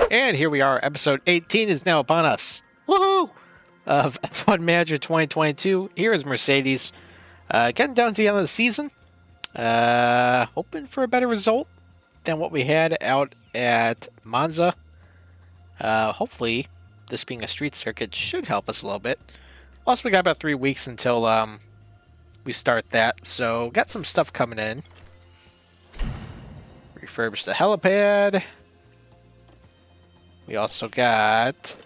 And here we are. Episode 18 is now upon us. Woohoo! Of F1 Manager 2022. Here is Mercedes. Getting down to the end of the season. Hoping for a better result than what we had out at Monza. Hopefully, this being a street circuit should help us a little bit. Also, we got about 3 weeks until we start that. So, got some stuff coming in. Refurbish the helipad. We also got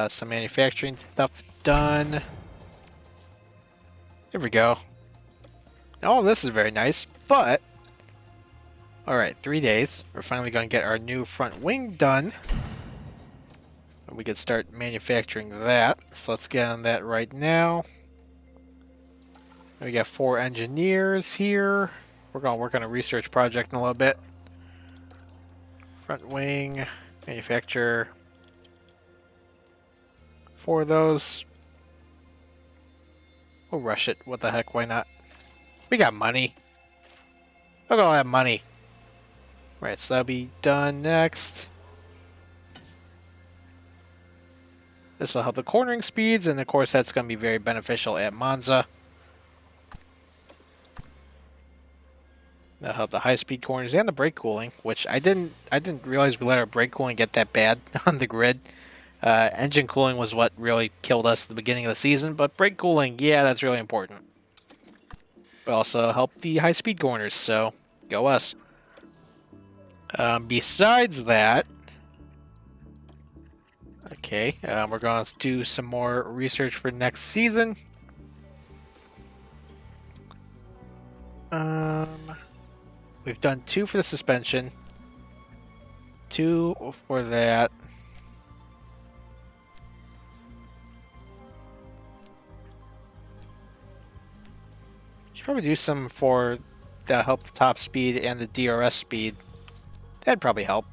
some manufacturing stuff done. There we go. Oh, this is very nice, but... Alright, 3 days. We're finally going to get our new front wing done. We could start manufacturing that. So let's get on that right now. We got 4 engineers here. We're going to work on a research project in a little bit. Front wing... manufacture 4 of those. We'll rush it. What the heck? Why not? We got money. Look at all that money. Right, so that'll be done next. This will help the cornering speeds, and of course that's going to be very beneficial at Monza. That'll help the high-speed corners and the brake cooling, which I didn't realize we let our brake cooling get that bad on the grid. Engine cooling was what really killed us at the beginning of the season, but brake cooling, yeah, that's really important. But also help the high-speed corners, so go us. Besides that, okay, we're going to do some more research for next season. We've done 2 for the suspension, 2 for that. Should probably do some for the help the top speed and the DRS speed. That'd probably help.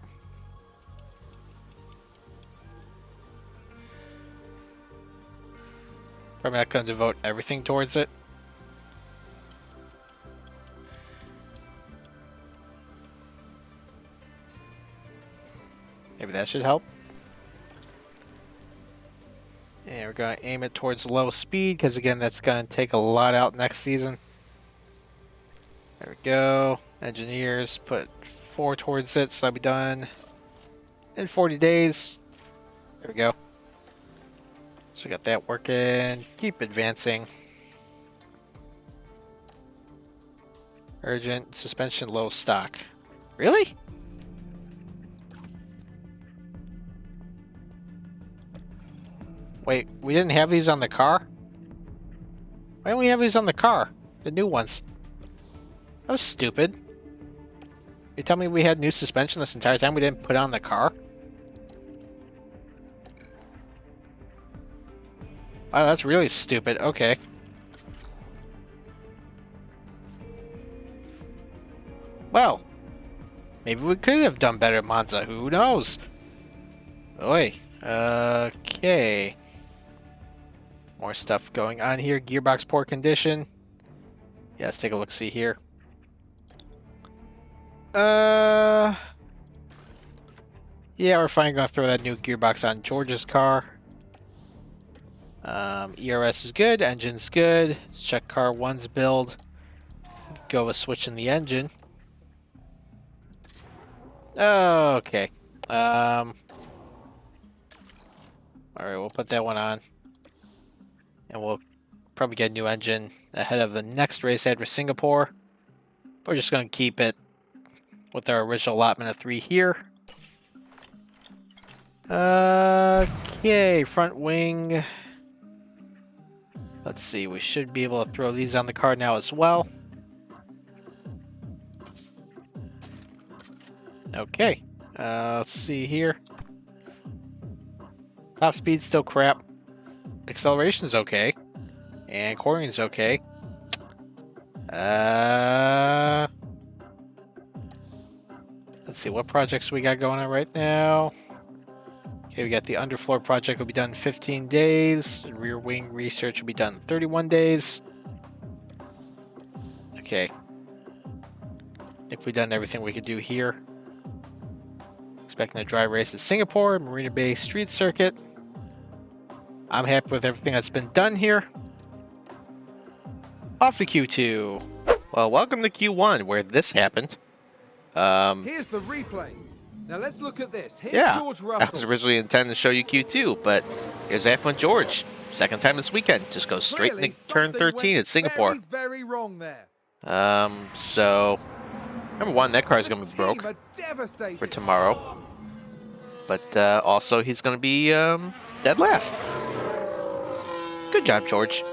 Probably not going to devote everything towards it. Maybe that should help. And we're going to aim it towards low speed, because again, that's going to take a lot out next season. There we go. Engineers, put 4 towards it, so that'll be done in 40 days. There we go. So we got that working. Keep advancing. Urgent, suspension, low stock. Really? Wait, we didn't have these on the car? Why don't we have these on the car? The new ones. That was stupid. You tell me we had new suspension this entire time we didn't put it on the car? Wow, that's really stupid. Okay. Well, maybe we could have done better at Monza. Who knows? Oi. Okay. More stuff going on here. Gearbox poor condition. Yeah, let's take a look-see here. Yeah, we're finally going to throw that new gearbox on George's car. ERS is good. Engine's good. Let's check car 1's build. Go with switching the engine. Okay. Alright, we'll put that one on. And we'll probably get a new engine ahead of the next race after Singapore. We're just going to keep it with our original allotment of 3 here. Okay, front wing. Let's see, we should be able to throw these on the car now as well. Okay, let's see here. Top speed's still crap. Acceleration's okay. And cornering's okay. Let's see, what projects we got going on right now? Okay, we got the underfloor project will be done in 15 days. Rear wing research will be done in 31 days. Okay. I think we've done everything we could do here. Expecting a dry race at Singapore, Marina Bay Street Circuit. I'm happy with everything that's been done here. Off to Q2. Well, welcome to Q1, where this happened. Here's the replay. Now let's look at this. Here's George Russell. I was originally intending to show you Q2, but here's what happened with George. Second time this weekend. Just goes straight into turn 13 at Singapore. Very wrong there. So number one, that car is going to be broke for tomorrow. But also, he's going to be dead last. Good job, George.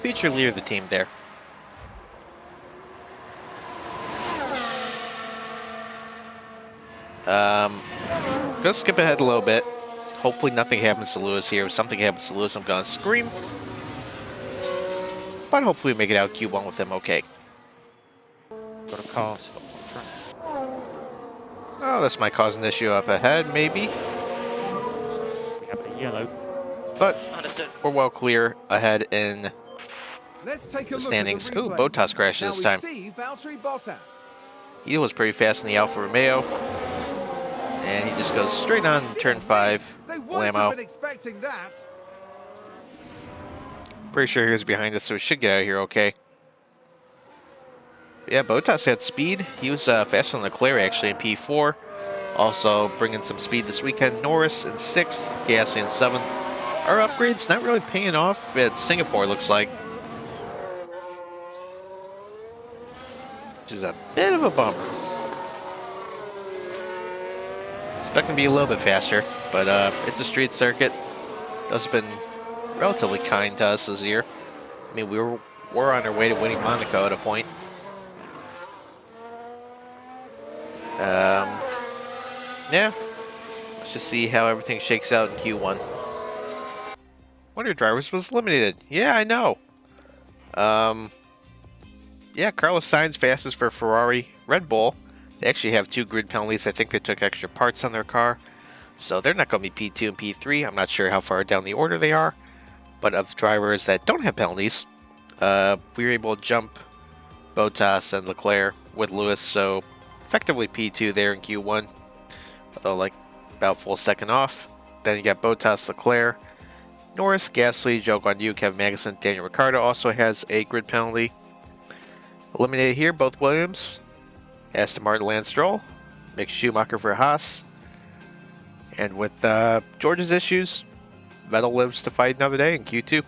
Feature leader of the team there. Gonna skip ahead a little bit. Hopefully nothing happens to Lewis here. If something happens to Lewis, I'm gonna scream. But hopefully we make it out Q1 with him okay. Got a car stop on track. Oh, this might cause an issue up ahead, maybe. We have a yellow. But we're well clear ahead in the standings. Ooh, Bottas crashed this time. He was pretty fast in the Alfa Romeo. And he just goes straight on turn 5. Blammo. Pretty sure he was behind us, so we should get out of here okay. Yeah, Bottas had speed. He was faster than Leclerc actually in P4. Also bringing some speed this weekend. Norris in 6th, Gasly in 7th. Our upgrades not really paying off at Singapore, looks like. Which is a bit of a bummer. Expecting to be a little bit faster, but it's a street circuit. That's been relatively kind to us this year. I mean, we're on our way to winning Monaco at a point. Yeah, let's just see how everything shakes out in Q1. One of your drivers was eliminated. Yeah, I know. Yeah, Carlos Sainz fastest for Ferrari. Red Bull, they actually have 2 grid penalties. I think they took extra parts on their car. So they're not going to be P2 and P3. I'm not sure how far down the order they are. But of drivers that don't have penalties, we were able to jump Bottas and Leclerc with Lewis. So effectively P2 there in Q1. Although like about full second off. Then you got Bottas, Leclerc, Norris, Gasly, Zhou Guanyu, Kevin Magnussen, Daniel Ricciardo also has a grid penalty. Eliminated here, both Williams. Aston Martin, Lance Stroll. Mick Schumacher for Haas. And with George's issues, Vettel lives to fight another day in Q2.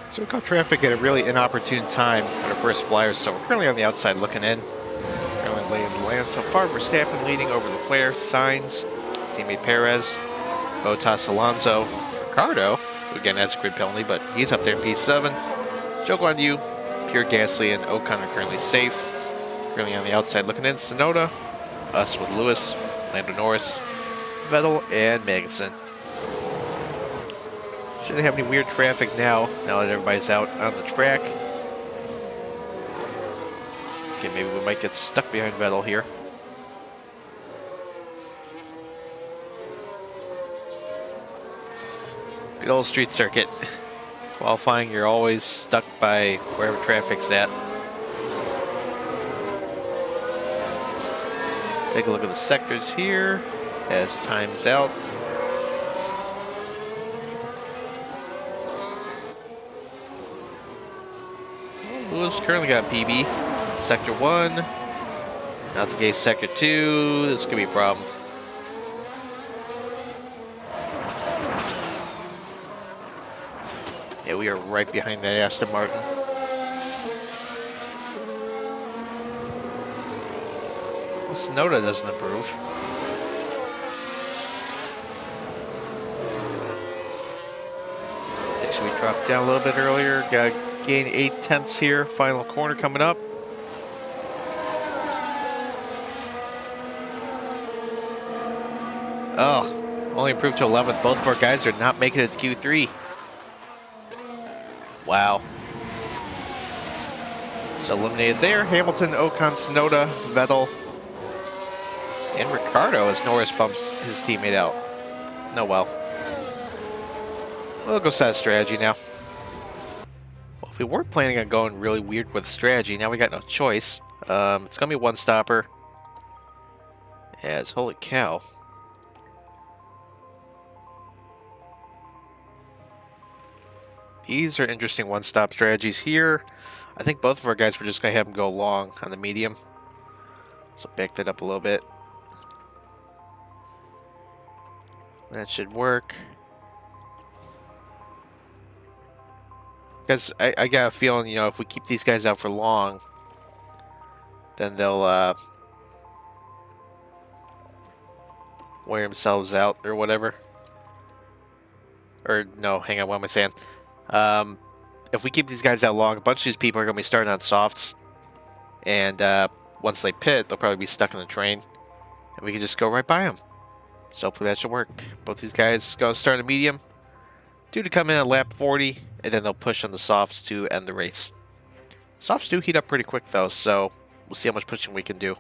So we caught traffic at a really inopportune time on our first flyers, so we're currently on the outside looking in. Currently laying the land so far. Verstappen leading over Leclerc, Sainz, teammate Perez, Bottas, Alonso, Ricciardo, who again has a grid penalty, but he's up there in P7. Zhou Guanyu, Pierre Gasly, and Ocon are currently safe. Currently on the outside looking in. Tsunoda, us with Lewis, Lando Norris, Vettel, and Magnussen. Shouldn't have any weird traffic now that everybody's out on the track. Okay, maybe we might get stuck behind Vettel here. Good old street circuit. Qualifying, you're always stuck by wherever traffic's at. Take a look at the sectors here as time's out. Lewis currently got PB. Sector 1. Out the gate, Sector 2. This could be a problem. Yeah, we are right behind that Aston Martin. Tsunoda doesn't improve. Let's actually drop down a little bit earlier. Got to gain 8/10 here. Final corner coming up. Oh, only improved to 11th. Both of our guys are not making it to Q3. Wow. So eliminated there. Hamilton, Ocon, Tsunoda, Vettel, and Ricciardo as Norris bumps his teammate out. No, well. We'll go set a strategy now. Well, if we weren't planning on going really weird with strategy, now we got no choice. It's going to be one stopper. Yes, holy cow. These are interesting one-stop strategies here. I think both of our guys were just going to have them go long on the medium. So back that up a little bit. That should work. Because I got a feeling, you know, if we keep these guys out for long, then they'll wear themselves out or whatever. Or, no, hang on, what am I saying? If we keep these guys out long, a bunch of these people are going to be starting on softs. And once they pit, they'll probably be stuck in the train. And we can just go right by them. So hopefully that should work. Both these guys going to start a medium. Due to come in at lap 40, and then they'll push on the softs to end the race. Softs do heat up pretty quick though, so we'll see how much pushing we can do.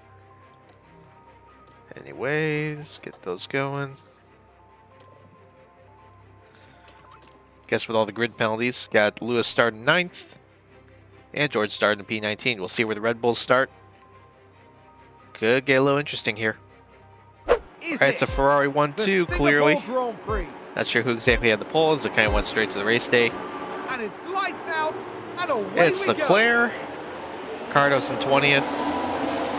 Anyways, get those going. Guess with all the grid penalties, got Lewis starting 9th, and George starting in P19. We'll see where the Red Bulls start. Could get a little interesting here. Alright, it's a Ferrari 1-2, clearly. Not sure who exactly had the poles. It kind of went straight to the race day. And it's lights out, and away It's we Leclerc, Cardos in 20th,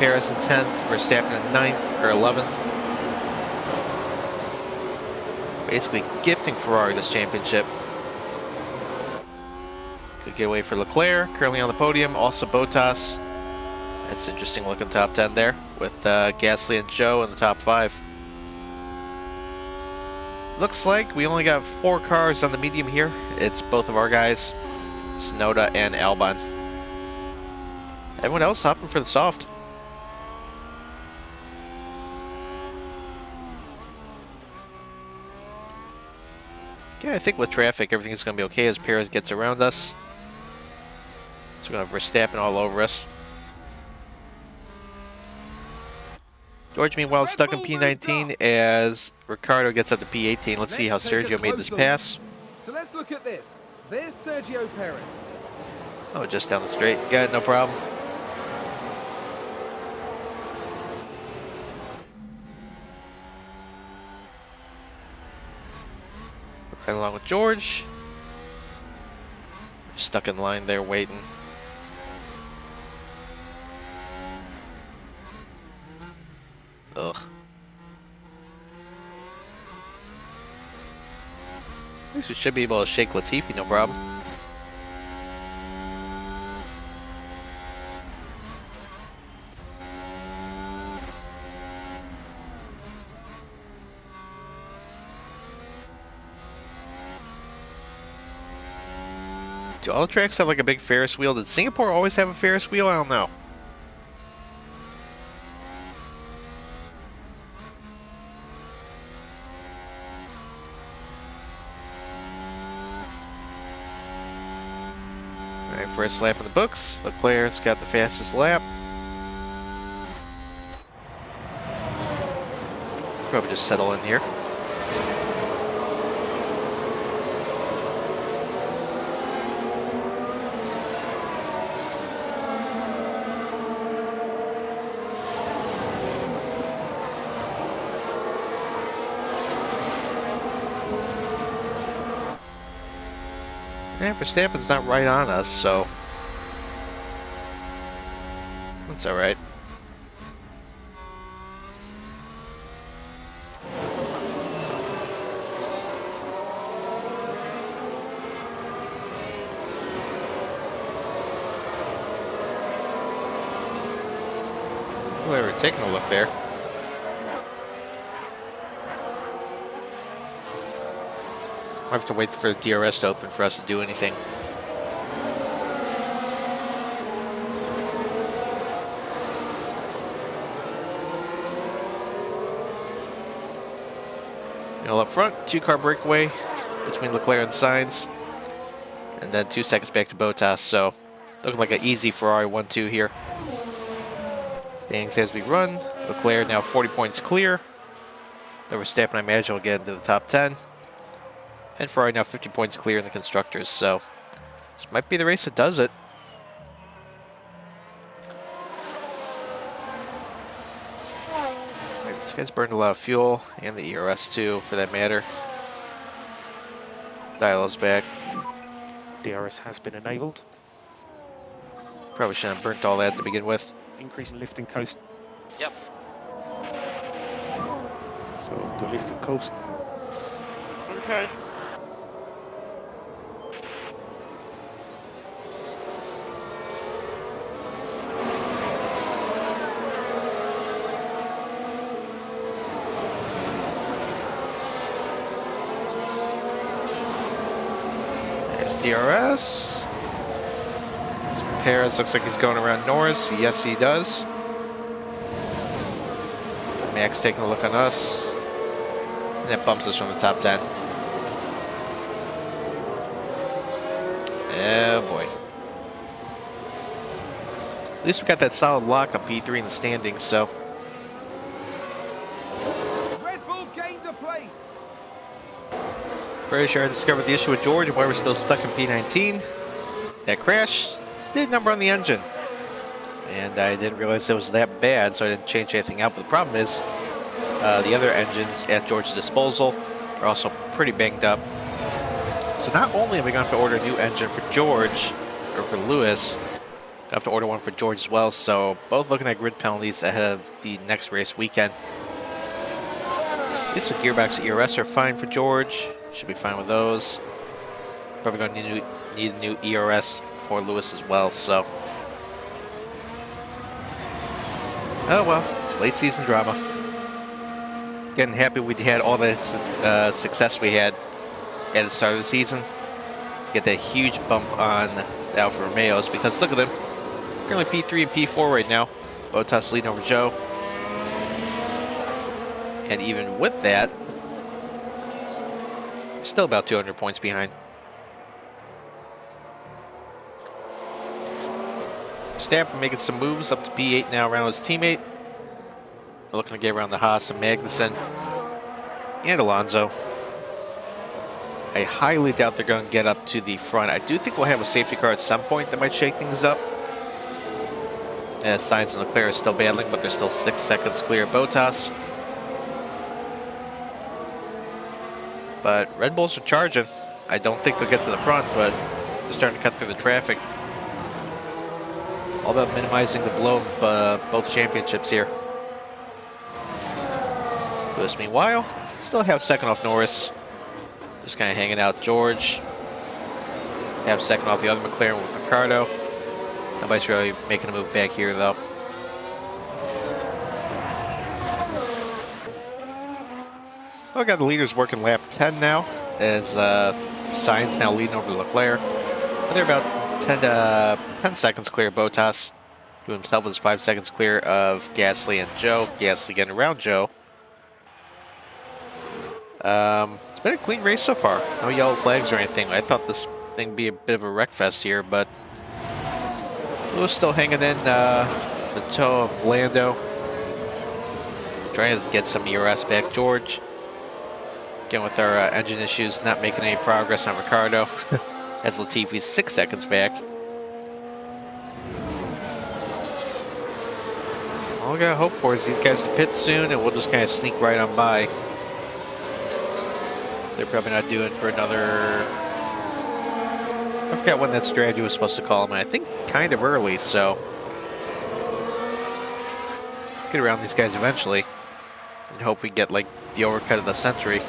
Perez in 10th, Verstappen in 9th or 11th. Basically gifting Ferrari this championship. Good getaway for Leclerc, currently on the podium. Also Bottas. That's interesting looking top 10 there with Gasly and Joe in the top 5. Looks like we only got 4 cars on the medium here. It's both of our guys, Tsunoda and Albon. Everyone else hopping for the soft. Yeah, I think with traffic, everything's going to be okay as Perez gets around us. So we're going to have Verstappen all over us. George, meanwhile, stuck in P19 as Ricardo gets up to P18. Let's see how Sergio made this pass. So let's look at this. There's Sergio Perez. Oh, just down the straight. Got it, no problem. Right along with George. Stuck in line there waiting. Ugh. At least we should be able to shake Latifi, no problem. Do all the tracks have like a big Ferris wheel? Did Singapore always have a Ferris wheel? I don't know. Alright, first lap in the books. Leclerc's got the fastest lap. Probably just settle in here. And Verstappen's not right on us, so that's all right. Well, we're taking a look there. I have to wait for the DRS to open for us to do anything. You know, up front, 2-car breakaway between Leclerc and Sainz, and then 2 seconds back to Bottas. So, looking like an easy Ferrari 1-2 here. Standings as we run. Leclerc now 40 points clear. The Verstappen, I imagine, will get into the top 10. And Ferrari now 50 points clear in the Constructors, so this might be the race that does it. These guys burned a lot of fuel, and the ERS too, for that matter. Dialo's back. DRS has been enabled. Probably shouldn't have burnt all that to begin with. Increase in lift and coast. Yep. So the lift and coast. Okay. There's DRS. Perez looks like he's going around Norris. Yes, he does. Max taking a look on us. And that bumps us from the top 10. Oh boy. At least we got that solid lock on P3 in the standings, so. Red Bull gained a place. Pretty sure I discovered the issue with George and why we're still stuck in P19. That crash did number on the engine. And I didn't realize it was that bad, so I didn't change anything out. But the problem is, the other engines at George's disposal are also pretty banged up. So not only am I going to have to order a new engine for George, or for Lewis, I have to order one for George as well. So both looking at grid penalties ahead of the next race weekend. At least the gearbox and ERS are fine for George. Should be fine with those. Probably going to need a new ERS for Lewis as well, so. Oh well, late season drama. Getting happy we had all the success we had at the start of the season to get that huge bump on the Alfa Romeos, because look at them. Currently P3 and P4 right now. Bottas leading over Joe. And even with that, still about 200 points behind. Verstappen making some moves up to P8 now around his teammate. They're looking to get around the Haas and Magnussen and Alonso. I highly doubt they're going to get up to the front. I do think we'll have a safety car at some point that might shake things up. As Sainz and Leclerc are still battling, but they're still 6 seconds clear of Bottas. But Red Bulls are charging. I don't think they'll get to the front, but they're starting to cut through the traffic. All about minimizing the blow of both championships here. Lewis, meanwhile, still have second off Norris. Just kind of hanging out George. Have second off the other McLaren with Ricardo. Nobody's really making a move back here, though. Well, I got the leaders working lap 10 now, as Sainz now leading over Leclerc. But they're about 10 seconds clear of Bottas, who himself was 5 seconds clear of Gasly and Joe. Gasly getting around Joe. It's been a clean race so far. No yellow flags or anything. I thought this thing would be a bit of a wreck fest here, but Lewis still hanging in the toe of Lando. Trying to get some ERS back. George, again with our engine issues, not making any progress on Ricardo. As Latifi's 6 seconds back. All we gotta hope for is these guys to pit soon, and we'll just kind of sneak right on by. They're probably not doing for another. I forgot when that strategy was supposed to call them. I think kind of early, so get around these guys eventually, and hope we get like the overcut of the century.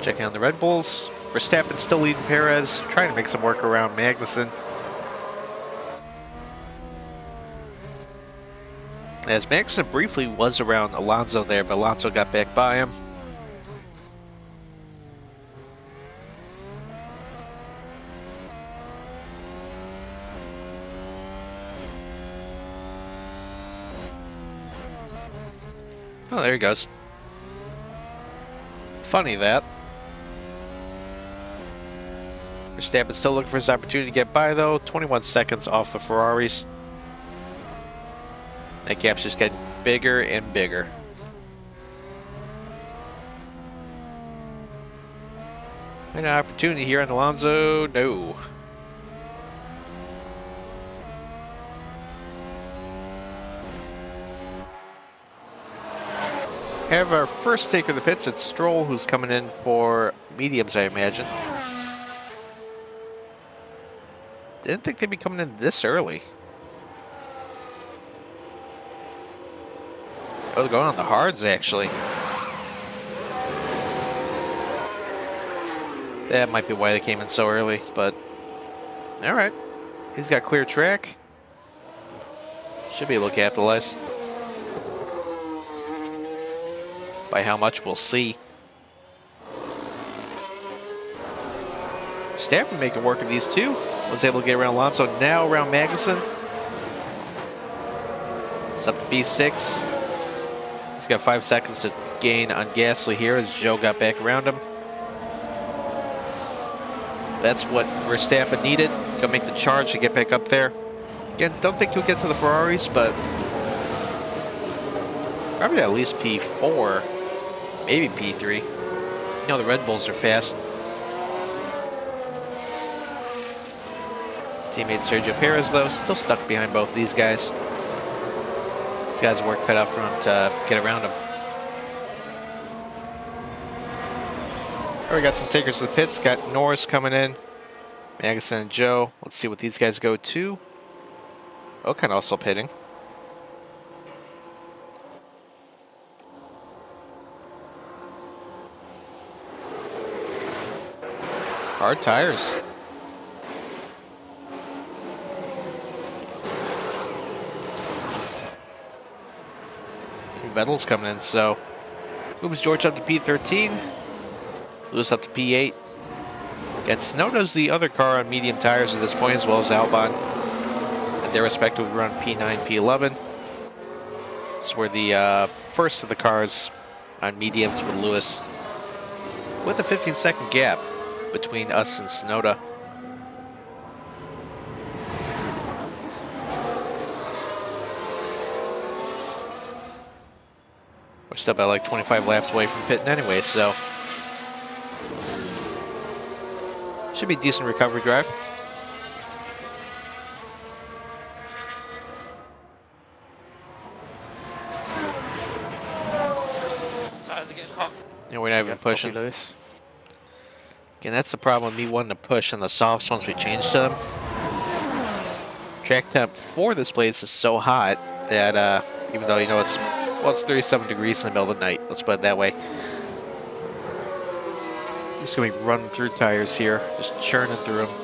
Checking on the Red Bulls. Verstappen still leading Perez, trying to make some work around Magnussen. As Magnussen briefly was around Alonso there, but Alonso got back by him. Oh, there he goes. Funny that. Verstappen still looking for his opportunity to get by, though. 21 seconds off the Ferraris. That gap's just getting bigger and bigger. An opportunity here on Alonso. No. have our first taker of the pits. It's Stroll, who's coming in for mediums, I imagine. Didn't think they'd be coming in this early. Oh, they're going on the hards, actually. That might be why they came in so early, but all right. He's got clear track. Should be able to capitalize. By how much, we'll see. Verstappen making work of these two. Was able to get around Alonso, now around Magnussen. It's up to B6. He's got 5 seconds to gain on Gasly here as Joe got back around him. That's what Verstappen needed. Gonna make the charge to get back up there. Again, don't think he'll get to the Ferraris, but probably at least P4, maybe P3. You know, the Red Bulls are fast. Teammate Sergio Perez, though, still stuck behind both these guys. These guys work cut out for him to get around him. We got some takers to the pits. Got Norris coming in. Magnussen and Joe. Let's see what these guys go to. Ocon also pitting. Hard tires. Vettel's coming in, so moves George up to P13. Lewis up to P8. And Tsunoda's the other car on medium tires at this point, as well as Albon. And their respective run P9, P11. So we're the first of the cars on mediums with Lewis, with a 15-second gap between us and Tsunoda. We're still about like 25 laps away from pitting anyway, so should be a decent recovery drive. Yeah, we're not even pushing. Lewis. Again, that's the problem with me wanting to push on the softs once we change to them. Track temp for this place is so hot that even though, you know, it's 37 degrees in the middle of the night, let's put it that way. Just gonna be running through tires here, just churning through them.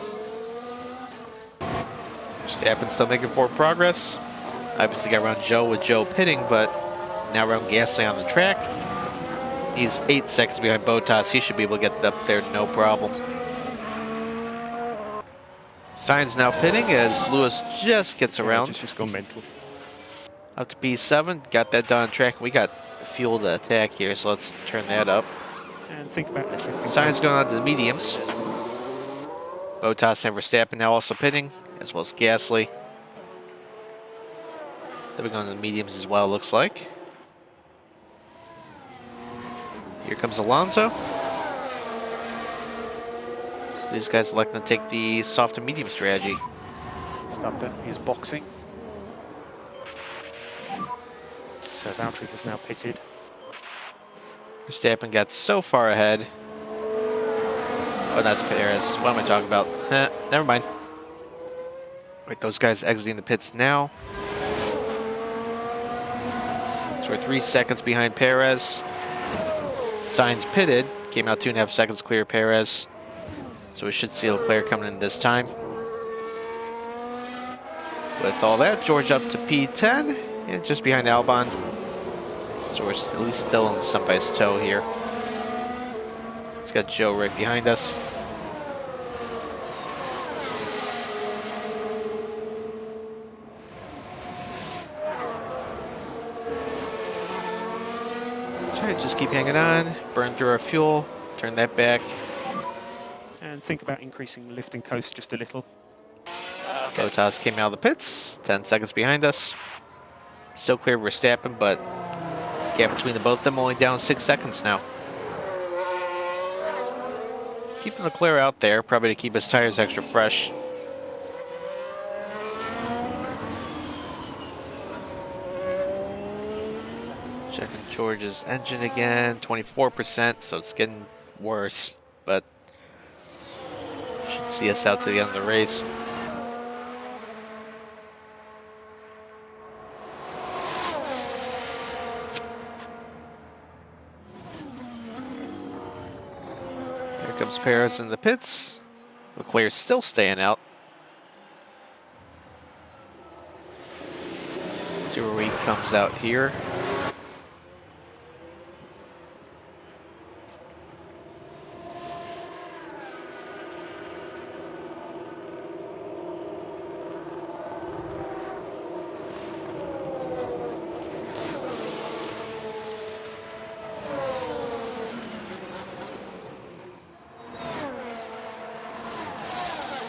Verstappen still making forward progress. Obviously got around Joe with Joe pitting, but now around Gasly on the track. He's 8 seconds behind Bottas. He should be able to get up there no problem. Sainz now pitting as Lewis just gets around. Just gone mental. Up to P7, got that done on track. We got fuel to attack here, so let's turn that up. And think about this. Sainz going on to the mediums. Bottas and Verstappen now also pitting, as well as Gasly. Then we're going to the mediums as well, looks like. Here comes Alonso. So these guys electing to take the soft and medium strategy. Stubbed is boxing. So Valtteri has now pitted. Verstappen got so far ahead. Oh, that's Perez. What am I talking about? Never mind. Wait, those guys exiting the pits now. So we're 3 seconds behind Perez. Sainz pitted. Came out 2.5 seconds clear Perez. So we should see Leclerc coming in this time. With all that, George up to P10. And just behind Albon. So we're at least still in somebody's toe here. It's got Joe right behind us. That's right, just keep hanging on. Burn through our fuel. Turn that back. And think about increasing lift and coast just a little. Bottas came out of the pits. 10 seconds behind us. Still clear of Verstappen, but gap between the both of them only down 6 seconds now. Keeping Leclerc out there, probably to keep his tires extra fresh. Checking George's engine again, 24%, so it's getting worse, but should see us out to the end of the race. Here comes Perez in the pits. Leclerc's still staying out. See where he comes out here.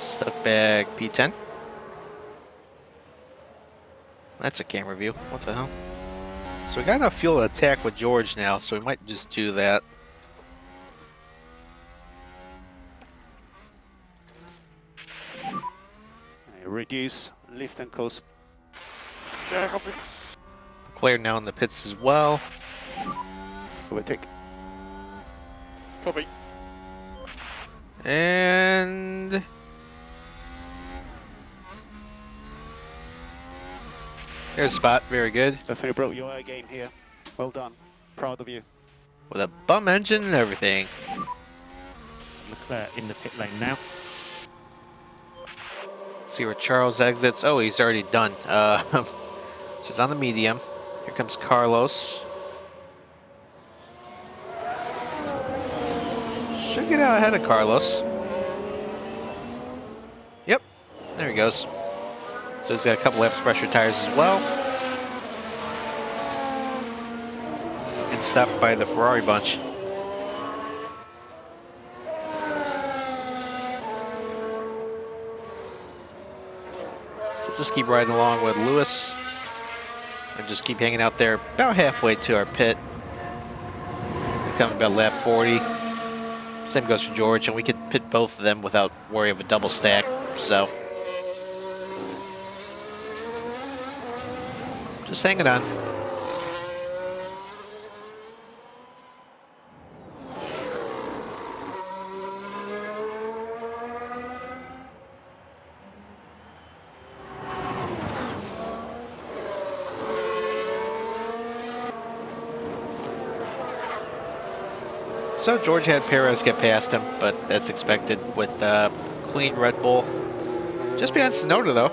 Stuck bag P10. That's a camera view. What the hell? So we got enough fuel to attack with George now, so we might just do that. Reduce lift and coast. Leclerc now in the pits as well. Overtake. Copy. And there's a spot. Very good. Definitely broke your game here. Well done. Proud of you. With a bum engine and everything. Leclerc in the pit lane now. See where Charles exits. Oh, he's already done. Just on the medium. Here comes Carlos. Should get out ahead of Carlos. Yep, there he goes. So he's got a couple laps fresher tires as well. And stopped by the Ferrari bunch. So just keep riding along with Lewis. And just keep hanging out there about halfway to our pit. We're coming about lap 40. Same goes for George, and we could pit both of them without worry of a double stack, so. Just hanging on. So George had Perez get past him, but that's expected with clean Red Bull. Just behind Sonoda, though.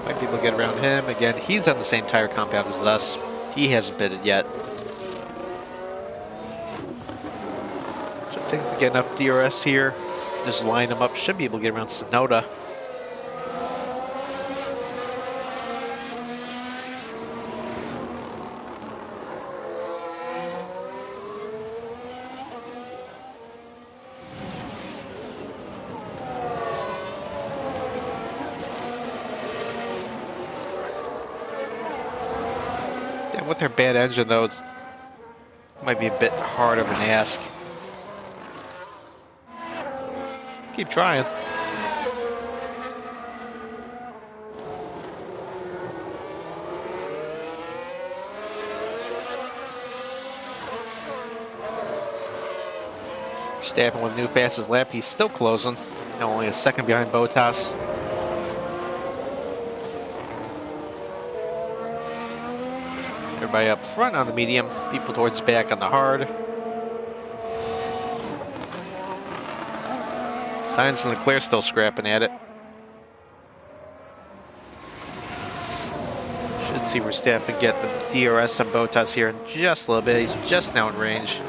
Might be able to get around him. Again, he's on the same tire compound as us. He hasn't pitted yet. So I think if we get enough DRS here, just line them up, should be able to get around Sonoda. With their bad engine, though, it might be a bit hard of an ask. Keep trying. Stapping with new fastest lap. He's still closing. Now only a second behind Bottas. Everybody up front on the medium, people towards the back on the hard. Sainz and Leclerc still scrapping at it. Should see Verstappen get the DRS on Bottas here in just a little bit. He's just now in range.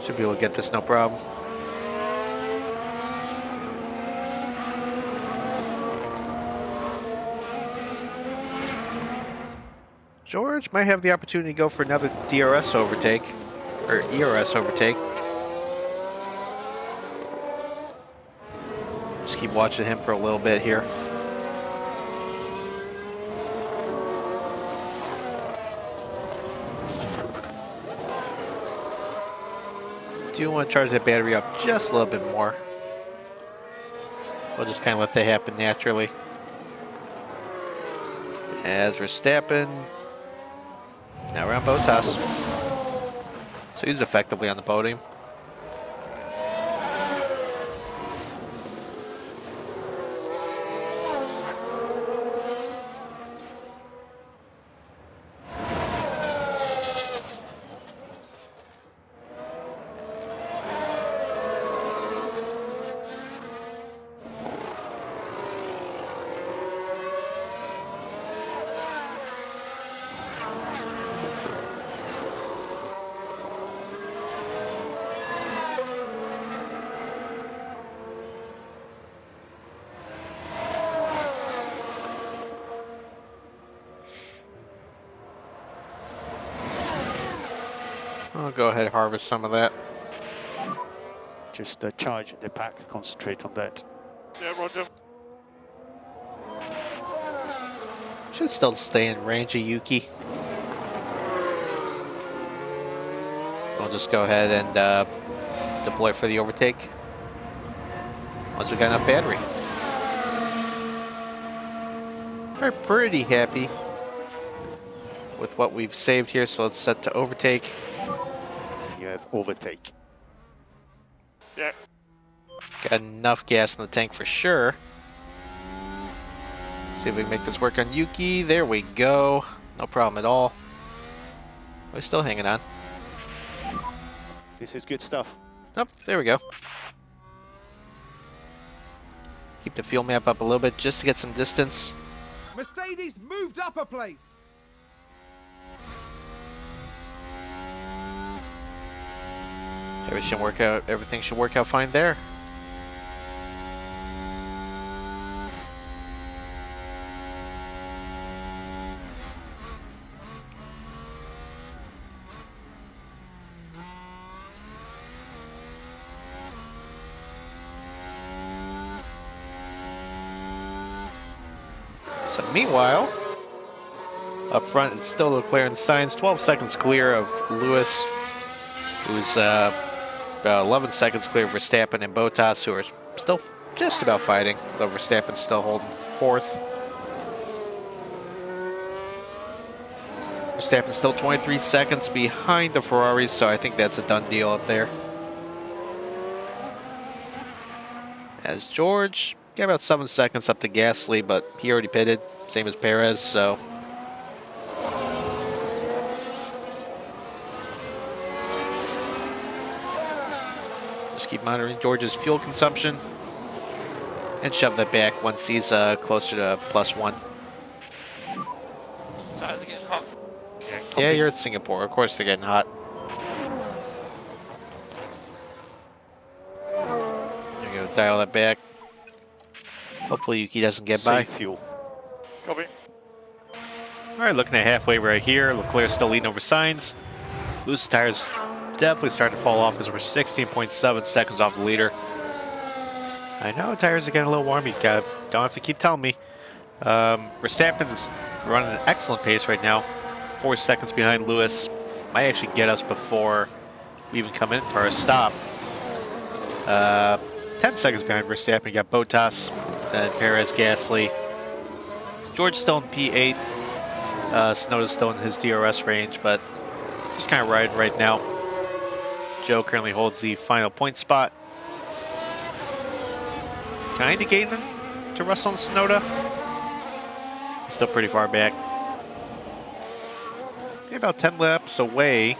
Should be able to get this no problem. George might have the opportunity to go for another DRS overtake, or ERS overtake. Just keep watching him for a little bit here. Do want to charge that battery up just a little bit more. We'll just kind of let that happen naturally. As Verstappen. Now we're on Bottas. So he's effectively on the podium. I'll go ahead and harvest some of that. Just charge the pack, concentrate on that. Yeah, Roger. Should still stay in range of Yuki. I'll just go ahead and deploy for the overtake once we got enough battery. We're pretty happy with what we've saved here, so let's set to overtake. You have overtake. Yeah. Got enough gas in the tank for sure. See if we can make this work on Yuki. There we go. No problem at all. We're still hanging on. This is good stuff. Oh, there we go. Keep the fuel map up a little bit just to get some distance. Mercedes moved up a place. Everything should work out fine there. So meanwhile, up front it's still Leclerc and Sainz, 12 seconds clear of Lewis, who's about 11 seconds clear of Verstappen and Bottas, who are still just about fighting, though Verstappen's still holding fourth. Verstappen's still 23 seconds behind the Ferraris, so I think that's a done deal up there. As George got about 7 seconds up to Gasly, but he already pitted, same as Perez, so just keep monitoring George's fuel consumption and shove that back once he's closer to +1. Tires are getting hot. Yeah, you're at Singapore. Of course they're getting hot. There you go, dial that back. Hopefully Yuki doesn't get by. Save fuel. Copy. All right, looking at halfway right here. Leclerc's still leading over Sainz. Loose tires definitely starting to fall off as we're 16.7 seconds off the leader. I know tires are getting a little warm. You don't have to keep telling me. Verstappen's running an excellent pace right now. 4 seconds behind Lewis. Might actually get us before we even come in for our stop. 10 seconds behind Verstappen. You got Bottas, then Perez, Gasly. George still in P8. Tsunoda's still in his DRS range, but just kind of riding right now. Joe currently holds the final point spot. Kind of gaining to Russell and Tsunoda. Still pretty far back. Maybe about 10 laps away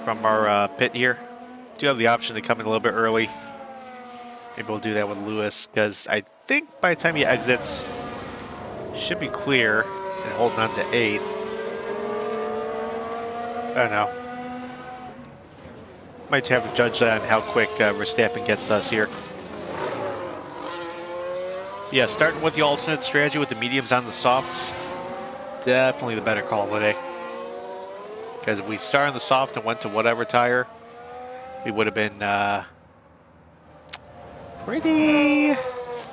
from our pit here. Do have the option to come in a little bit early. Maybe we'll do that with Lewis, because I think by the time he exits, should be clear and holding on to 8th. I don't know. Might have to judge that on how quick Verstappen gets to us here. Yeah, starting with the alternate strategy with the mediums on the softs, definitely the better call today. Because if we started on the soft and went to whatever tire, we would have been pretty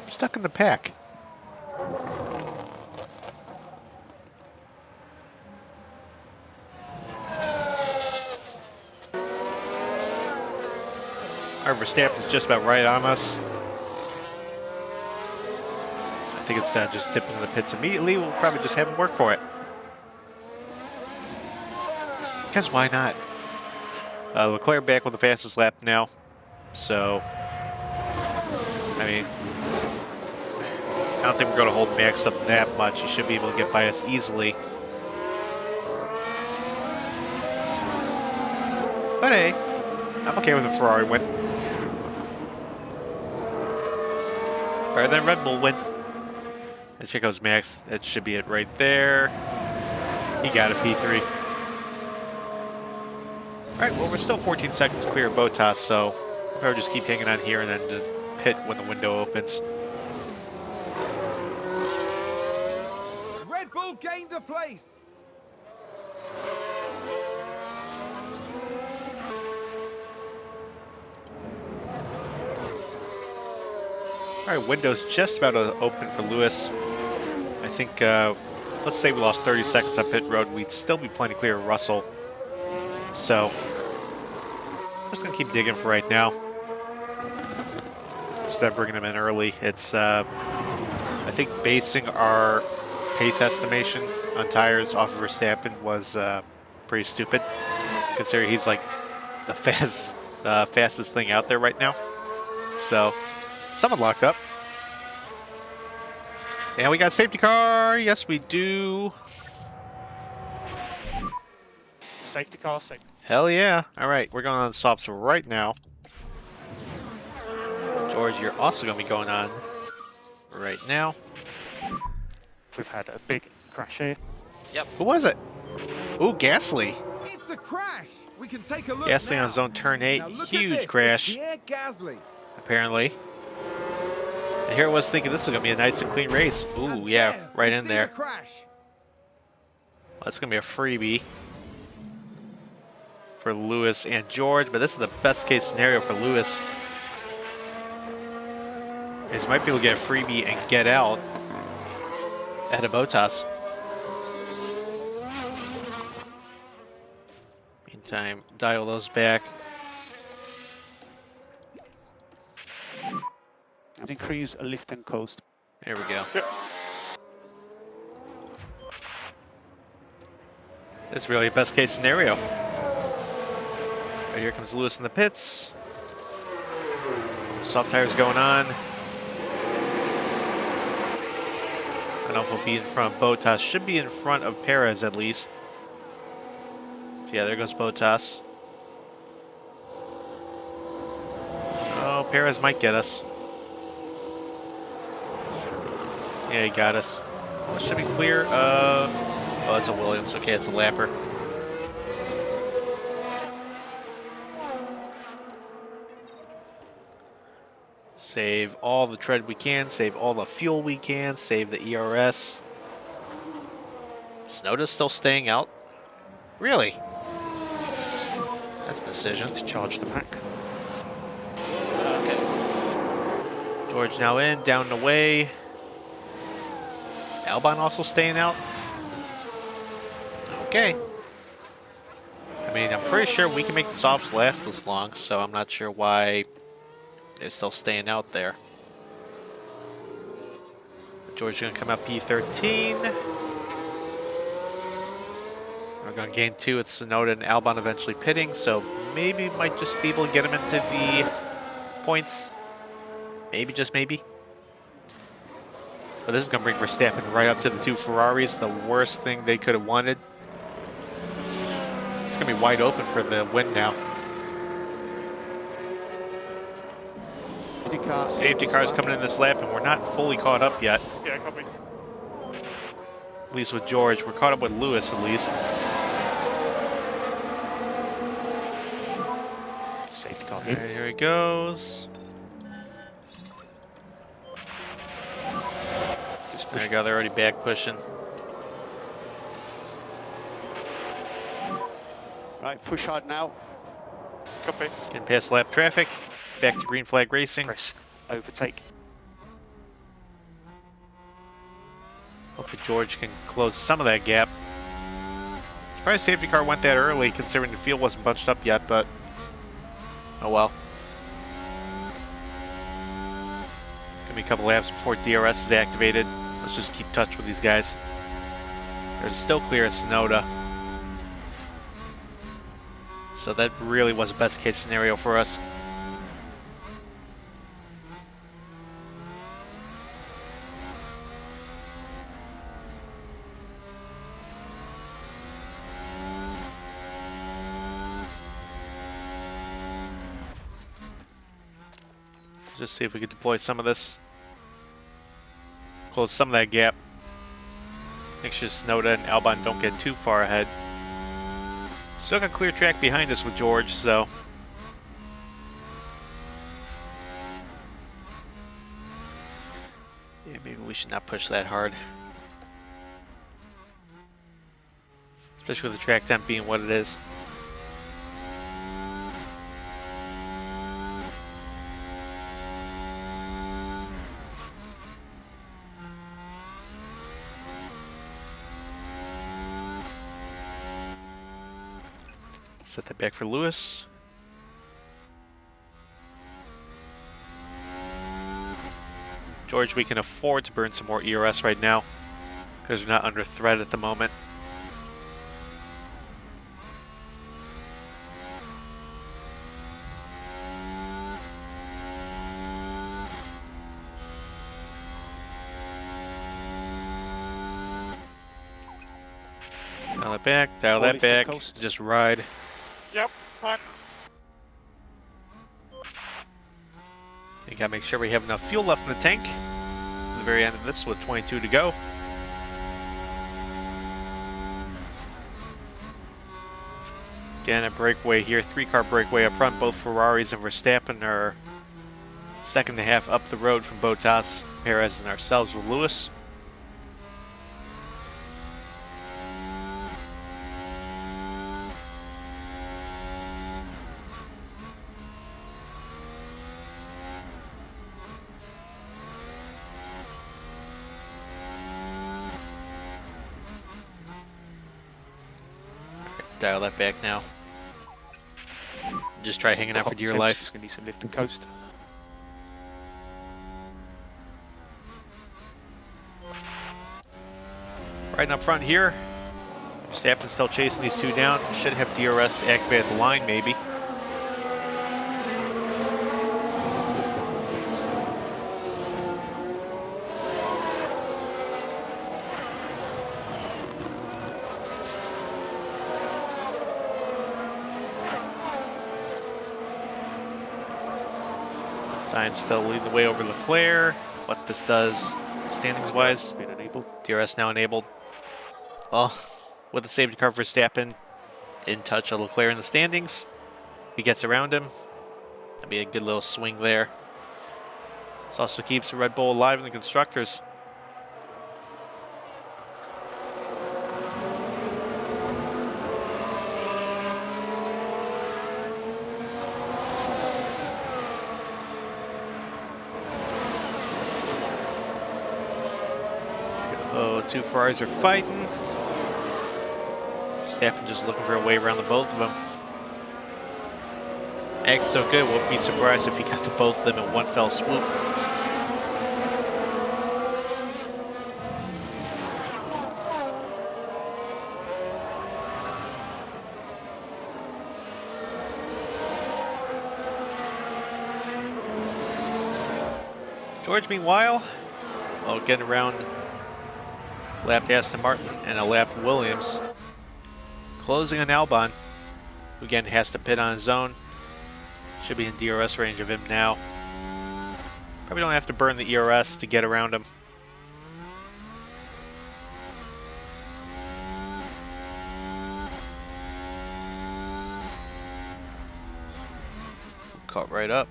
stuck in the pack. Our Verstappen's just about right on us. I think instead of just dipping in the pits immediately, we'll probably just have him work for it. Because why not? Leclerc back with the fastest lap now. So, I mean, I don't think we're going to hold Max up that much. He should be able to get by us easily. But hey, I'm okay with a Ferrari win. Better than Red Bull win. And here goes Max. That should be it right there. He got a P3. Alright, well, we're still 14 seconds clear of Bottas, so we'll probably just keep hanging on here and then to pit when the window opens. Red Bull gained a place. Alright, window's just about to open for Lewis. I think, let's say we lost 30 seconds on pit road, we'd still be plenty clear of Russell. So, I'm just going to keep digging for right now. Instead of bringing them in early, it's, I think basing our pace estimation on tires off of Verstappen was pretty stupid, considering he's like the fastest thing out there right now. So, someone locked up. And we got a safety car. Yes, we do. Safety car, safety. Hell yeah. All right, we're going on the softs right now. George, you're also going to be going on right now. We've had a big crash here. Yep. Who was it? Ooh, Gasly. It's a crash. We can take a look. Gasly now. on zone turn 8. Now look at Huge this. crash, It's Pierre Gasly. apparently. And here I was thinking this is going to be a nice and clean race. Ooh, And yeah, there, right we in see there. the crash. That's going to be a freebie for Lewis and George, but this is the best case scenario for Lewis. Is might be able to get a freebie and get out ahead of Bottas. Meantime, dial those back. And increase a lift and coast. There we go. Yep. This is really a best case scenario. Right, here comes Lewis in the pits. Soft tires going on. I don't know if he'll be in front of Bottas. Should be in front of Perez at least. So yeah, there goes Bottas. Oh, Perez might get us. Yeah, he got us. Well, it should be clear. Oh, that's a Williams. Okay, it's a lapper. Save all the tread we can, save all the fuel we can, save the ERS. Snowda's still staying out? Really? That's a decision. Let's charge the pack. George now in, down and away. Albon also staying out? Okay. I mean, I'm pretty sure we can make the softs last this long, so I'm not sure why they're still staying out there. George is going to come out P13. We're going to gain 2 with Tsunoda and Albon eventually pitting, so maybe might just be able to get him into the points. Maybe, just maybe. But this is going to bring Verstappen right up to the 2 Ferraris, the worst thing they could have wanted. It's going to be wide open for the win now. Safety car's coming in this lap, and we're not fully caught up yet. Yeah, copy. At least with George. We're caught up with Lewis, at least. Safety car All here. right, here he goes. Just There push. you go. They're already back pushing. Right, push hard now. Copy. Getting past lap traffic. Back to green flag racing. Press. Overtake. Hopefully George can close some of that gap. Surprised safety car went that early, considering the field wasn't bunched up yet, but oh well. Give me a couple laps before DRS is activated. Let's just keep touch with these guys. They're still clear at Sonoda. So that really was a best case scenario for us. Just see if we could deploy some of this. Close some of that gap. Make sure Sonoda and Albon don't get too far ahead. Still got clear track behind us with George, so. Yeah, maybe we should not push that hard. Especially with the track temp being what it is. Set that back for Lewis. George, we can afford to burn some more ERS right now because we're not under threat at the moment. Dial that back, dial that back, just ride. Yep, fine. You gotta make sure we have enough fuel left in the tank. At the very end of this with 22 to go. Again, a breakaway here, 3-car breakaway up front. Both Ferraris and Verstappen are second and a half up the road from Bottas, Perez, and ourselves with Lewis. Dial that back now. Just try hanging out for dear life. Gonna need some lift and coast. Right up front here. Verstappen still chasing these two down. Should have DRS activated at the line, maybe. Sainz still leading the way over Leclerc. What this does standings-wise. Been enabled. DRS now enabled. Well, with the safety car for Verstappen in touch of Leclerc in the standings. If he gets around him, that'd be a good little swing there. This also keeps Red Bull alive in the constructors. Oh, two Ferraris are fighting. Verstappen just looking for a way around the both of them. Acts so good, won't be surprised if he got the both of them in one fell swoop. George, meanwhile, getting around lapped Aston Martin and a lapped Williams. Closing on Albon, who again has to pit on his own. Should be in DRS range of him now. Probably don't have to burn the ERS to get around him. Caught right up.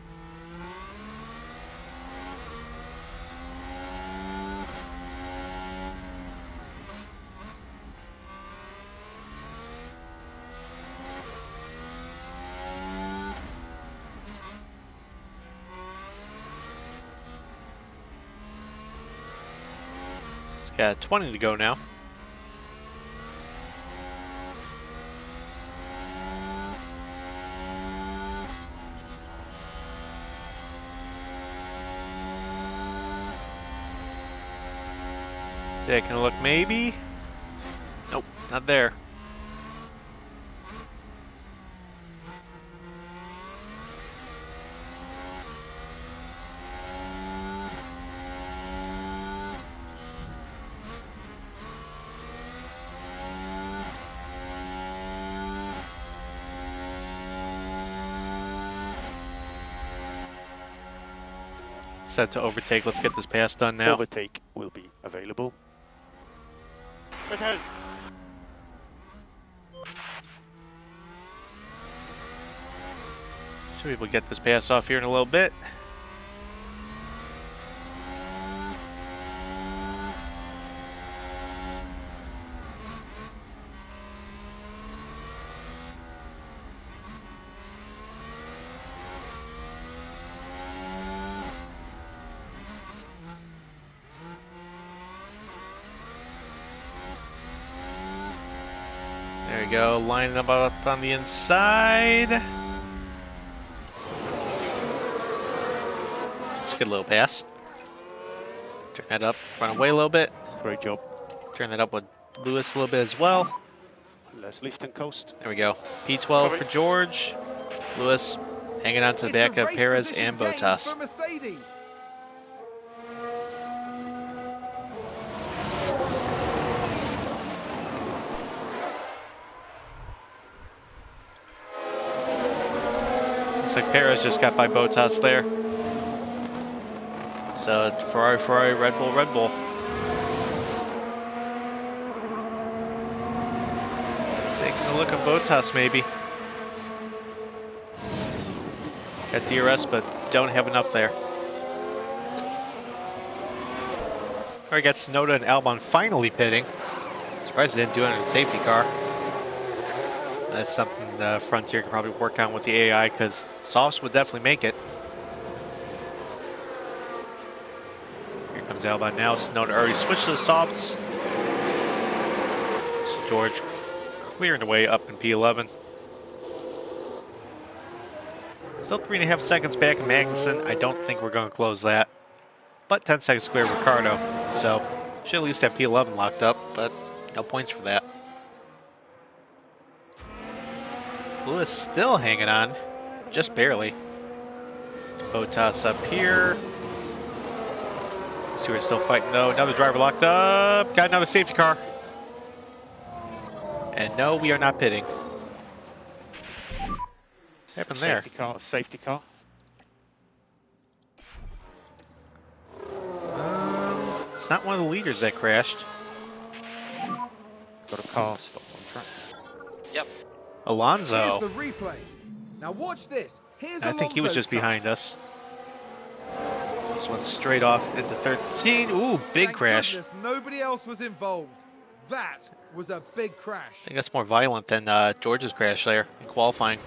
Got 20 to go now. Taking a look, maybe. Nope, not there. Set to overtake. Let's get this pass done now. Overtake will be available. Okay. Should be able to get this pass off here in a little bit. There we go, lining them up on the inside. It's a good little pass. Turn that up, run away a little bit. Great job. Turn that up with Lewis a little bit as well. Let's lift and coast. There we go. P12 for George. Lewis hanging on to the back of Perez and Bottas. Looks like Perez just got by Bottas there. So Ferrari, Ferrari, Red Bull, Red Bull. Taking a look at Bottas maybe. Got DRS, but don't have enough there. All right, got Tsunoda and Albon finally pitting. Surprised they didn't do it in a safety car. That's something Frontier can probably work on with the AI, because softs would definitely make it. Here comes Albon now. Tsunoda already switched to the softs. So George clearing the way up in P11. Still 3.5 seconds back in Magnussen. I don't think we're going to close that. But 10 seconds clear of Ricardo. So should at least have P11 locked up, but no points for that. Lewis still hanging on, just barely. Bottas up here. These two are still fighting though. Another driver locked up. Got another safety car. And no, we are not pitting. What happened there? Safety car, safety car. It's not one of the leaders that crashed. Got a car stop on track. Yep. Alonso. Here's the replay. Now watch this. Here's I think he was Alonso's just car. behind us. Just went straight off into 13. Ooh, big Thank crash. goodness nobody else was involved. That was a big crash. I think that's more violent than George's crash there in qualifying.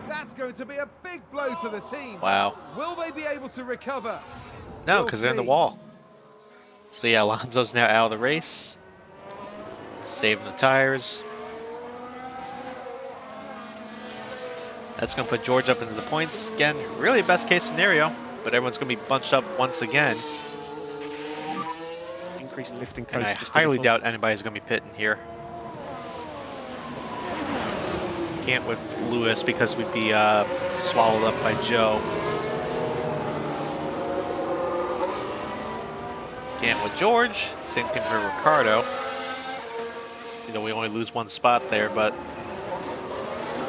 That's going to be a big blow to the team. Wow. Will they be able to recover? No, We'll because they're in the see. wall. So yeah, Alonso's now out of the race. Saving the tires. That's going to put George up into the points. Again, really best case scenario, but everyone's going to be bunched up once again. Increase in lifting coast. And I just highly to the doubt anybody's going to be pitting here. Can't with Lewis because we'd be swallowed up by Joe. Can't with George. Same thing for Ricardo. You know, we only lose one spot there, but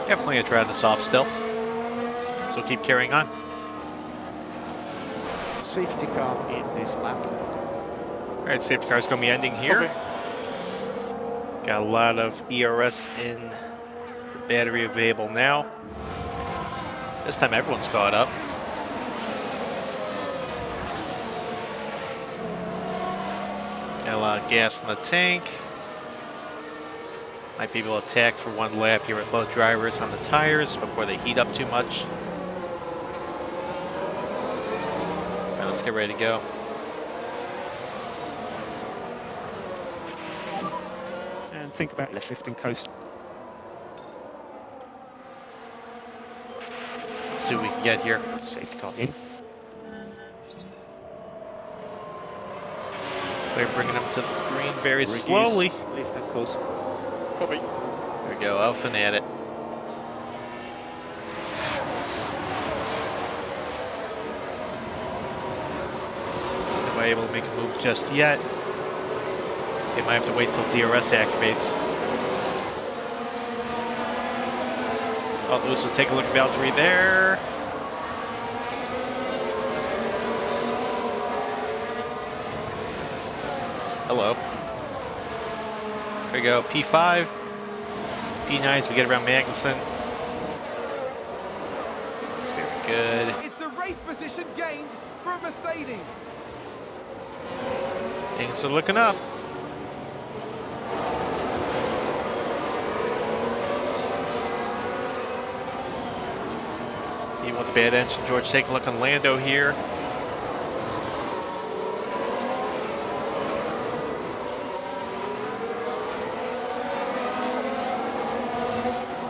got plenty of tread in the soft still. So keep carrying on. Safety car in this lap. All right, safety car's going to be ending here. Okay. Got a lot of ERS in the battery available now. This time everyone's caught up. Got a lot of gas in the tank. Might be able to attack for one lap here with both drivers on the tires before they heat up too much. All right, let's get ready to go. And think about less lifting coast. Let's see what we can get here. Safety car in. They're bringing them to the green very slowly. Lift and close. Copy. There we go, off and at it. Not able to make a move just yet. They might have to wait till DRS activates. Oh, Lewis will take a look at Valtteri there. Hello. There we go, P5. P9 we get around Magnussen. Very good. It's a race position gained for Mercedes. Things are looking up. Even with the bad engine, George, take a look on Lando here.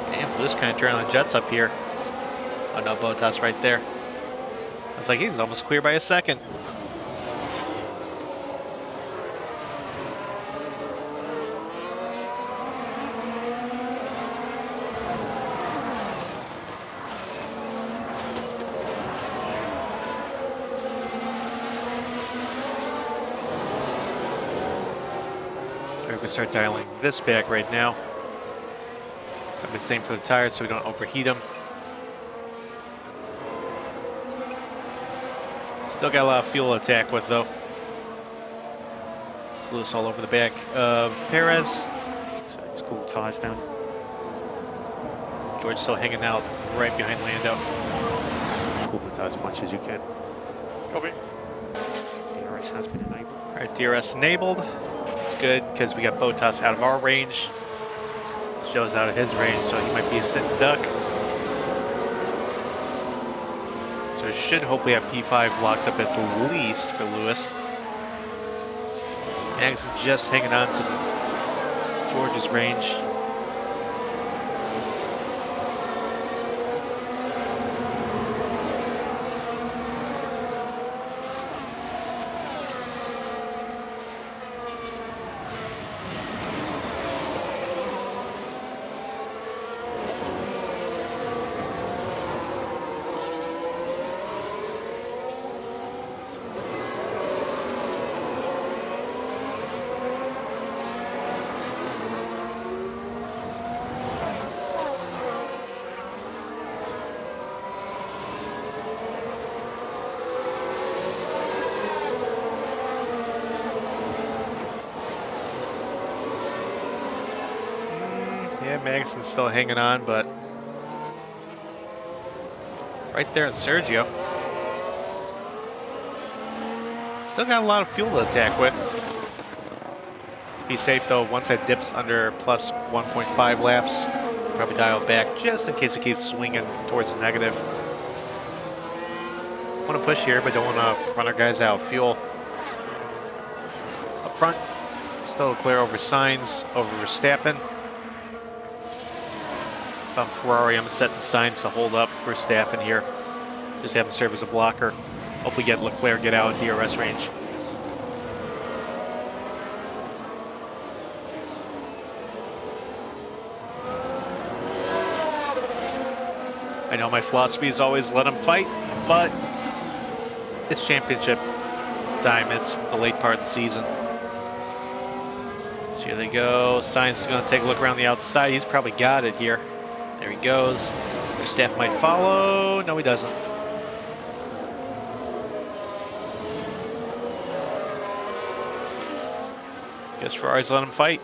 Damn, Lewis kind of turned on the jets up here. Oh no, Bottas right there. I was like, he's almost clear by a second. We're going to start dialing this back right now. I'm the same for the tires so we don't overheat them. Still got a lot of fuel to attack with though. It's loose all over the back of Perez. So it's cool tires down. George still hanging out right behind Lando. Cool the tires as much as you can. Copy. DRS has been enabled. All right, DRS enabled. It's good because we got Bottas out of our range. Joe's out of his range, so he might be a sitting duck. So it should hopefully have P5 locked up at the least for Lewis. Magnussen just hanging on to the George's range. Yeah, Magnussen's still hanging on, but right there in Sergio. Still got a lot of fuel to attack with. To be safe though, once that dips under plus 1.5 laps, probably dial it back just in case it keeps swinging towards the negative. Want to push here, but don't want to run our guys out of fuel. Up front, still clear over Sainz, over Verstappen. If I'm Ferrari, I'm setting signs to hold up Verstappen here. Just have him serve as a blocker. Hopefully get Leclerc get out of DRS range. I know my philosophy is always let them fight, but it's championship time. It's the late part of the season. So here they go. Sainz is going to take a look around the outside. He's probably got it here. There he goes. Verstappen might follow. No, he doesn't. Guess Ferrari's let him fight.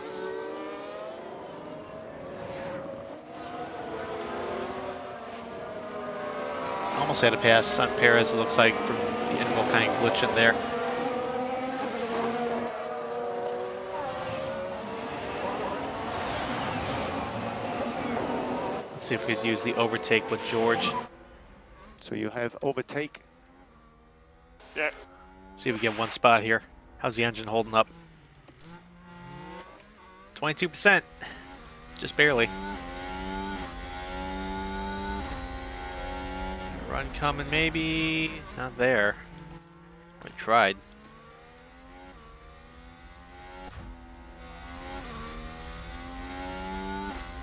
Almost had a pass on Perez, it looks like, from the interval kind of glitching there. Let's see if we could use the overtake with George. So you have overtake. Yeah. See if we get one spot here. How's the engine holding up? 22%. Just barely. Run coming maybe. Not there. We tried.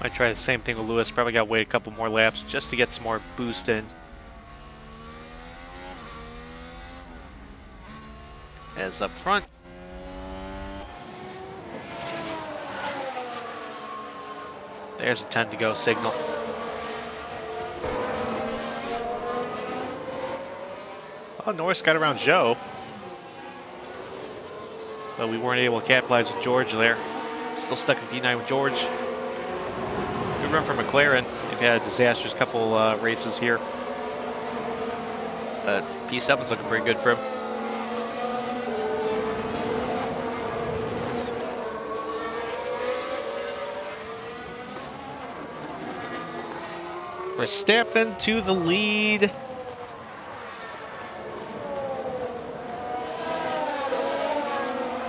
Might try the same thing with Lewis. Probably got to wait a couple more laps just to get some more boost in. As up front. There's the 10 to go signal. Oh, Norris got around Joe. But we weren't able to capitalize with George there. Still stuck in P9 with George. Good run for McLaren. They've had a disastrous couple races here. But P7's looking pretty good for him. Verstappen to the lead.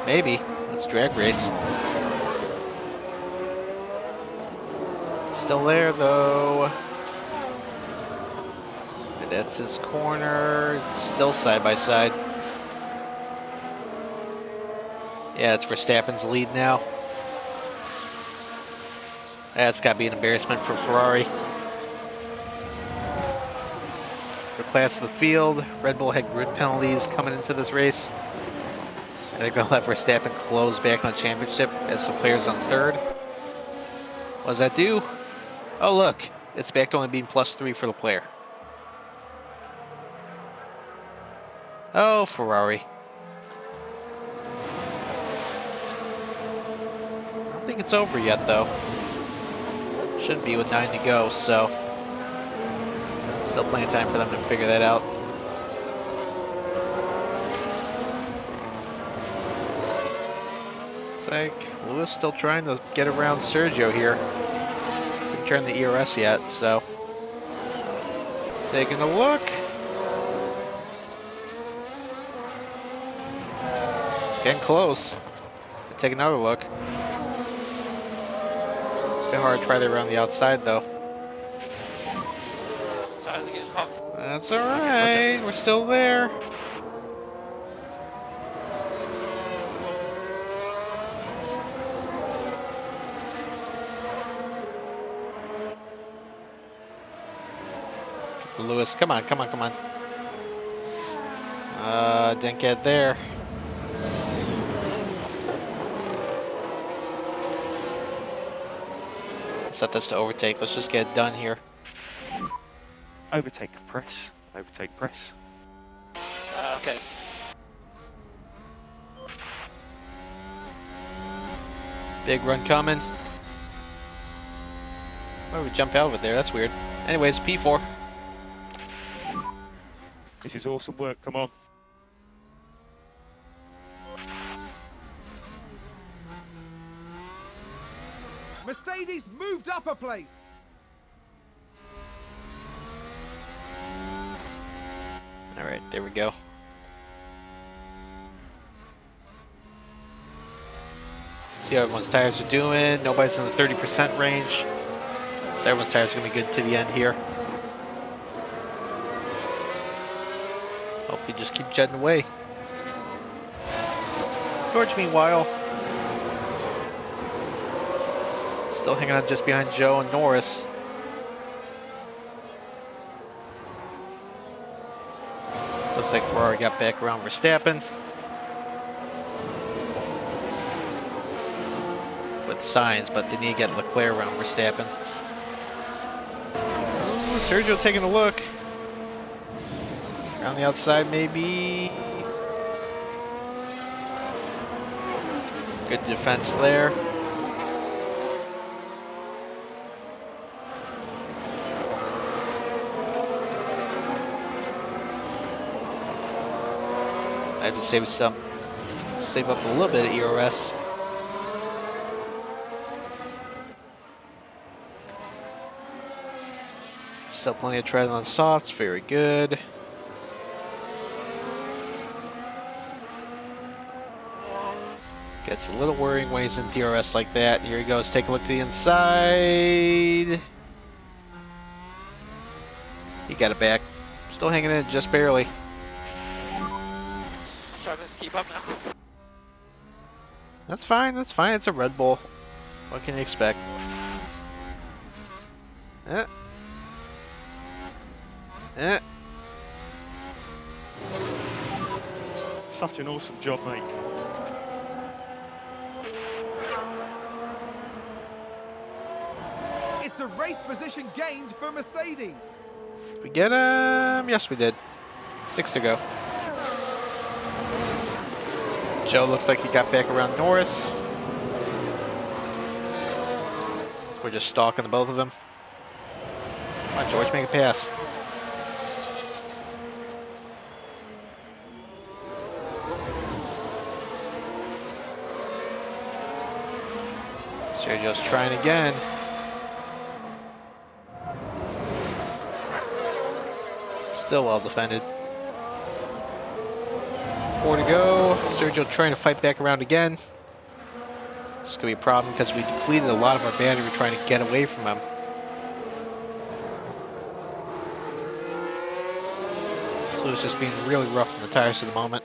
Maybe. Let's drag race. Still there though. And that's his corner. It's still side by side. Yeah, it's Verstappen's lead now. That's got to be an embarrassment for Ferrari. The class of the field, Red Bull had grid penalties coming into this race. And they're going to let Verstappen close back on the championship as the player's on third. What does that do? Oh, look. It's back to only being +3 for the player. Oh, Ferrari. I don't think it's over yet, though. Shouldn't be with 9 to go, so... Still plenty of time for them to figure that out. Looks like Lewis still trying to get around Sergio here. Didn't turn the ERS yet, so. Taking a look. It's getting close. Take another look. Bit hard to try that around the outside, though. That's alright, we're still there. Lewis, come on, come on, come on. Didn't get there. Set this to overtake. Let's just get it done here. Overtake, press. Overtake, press. Okay. Big run coming. Why would we jump out of it there? That's weird. Anyways, P4. This is awesome work, come on. Mercedes moved up a place. All right, there we go. See how everyone's tires are doing. Nobody's in the 30% range. So everyone's tires are going to be good to the end here. Hope we just keep jetting away. George, meanwhile, still hanging on just behind Joe and Norris. So looks like Ferrari got back around Verstappen. With signs, but they need to get Leclerc around Verstappen. Ooh, Sergio taking a look. Around the outside, maybe. Good defense there. I have to save up a little bit of ERS. Still plenty of tread on softs, very good. Gets a little worrying when he's in DRS like that. Here he goes, take a look to the inside. He got it back. Still hanging in just barely. Trying to keep up now. That's fine, that's fine. It's a Red Bull. What can you expect? Eh. Eh. Such an awesome job, mate. It's a race position gained for Mercedes. We get him? Yes, we did. 6 to go. Joe looks like he got back around Norris. We're just stalking the both of them. Come on, George, make a pass. Sergio's trying again. Still well defended. 4 to go. Sergio trying to fight back around again. This is going to be a problem because we depleted a lot of our battery trying to get away from him. So it's just being really rough on the tires at the moment.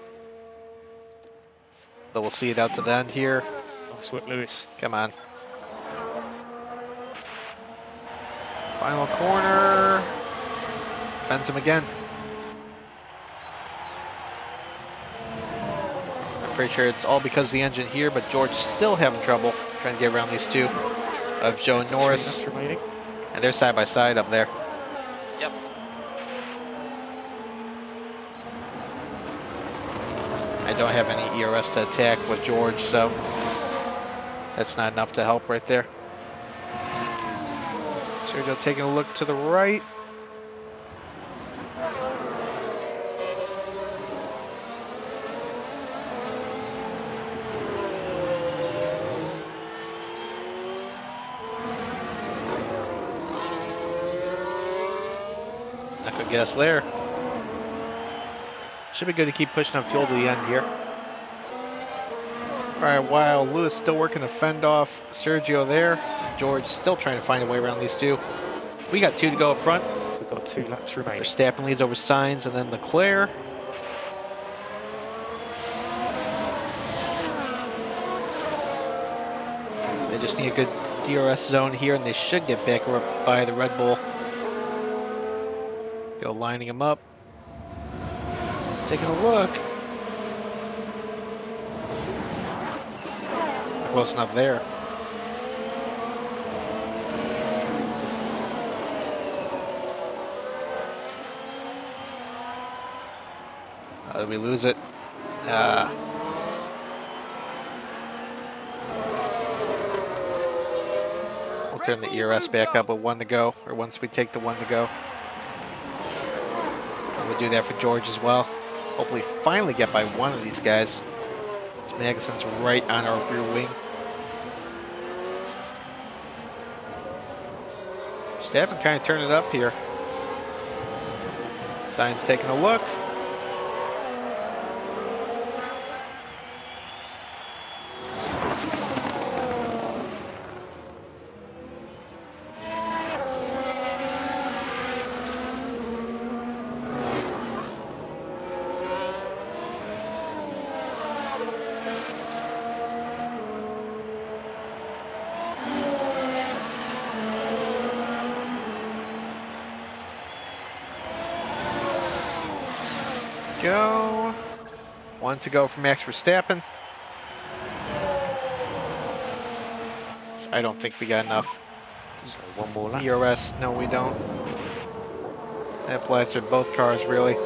Though we'll see it out to the end here. Nice work, Lewis. Come on. Final corner. Fence him again. I'm pretty sure it's all because of the engine here, but George still having trouble trying to get around these two of Joe and Norris. And they're side by side up there. Yep. I don't have any ERS to attack with George, so that's not enough to help right there. Sergio taking a look to the right. Not gonna get us there. Should be good to keep pushing on fuel to the end here. All right, while Lewis still working to fend off Sergio there, George still trying to find a way around these two. We got 2 to go up front. We've got 2 laps remaining. Verstappen leads over Sainz and then Leclerc. They just need a good DRS zone here, and they should get back by the Red Bull. Go lining them up. Taking a look. Close enough there. We lose it. We'll turn the ERS back up with 1 to go, or once we take the 1 to go. And we'll do that for George as well. Hopefully finally get by one of these guys. Magnuson's right on our rear wing. Verstappen kind of turning it up here. Sainz taking a look. Go. 1 to go for Max Verstappen. So I don't think we got enough So 1 more lap. ERS. No, we don't. That applies to both cars, really.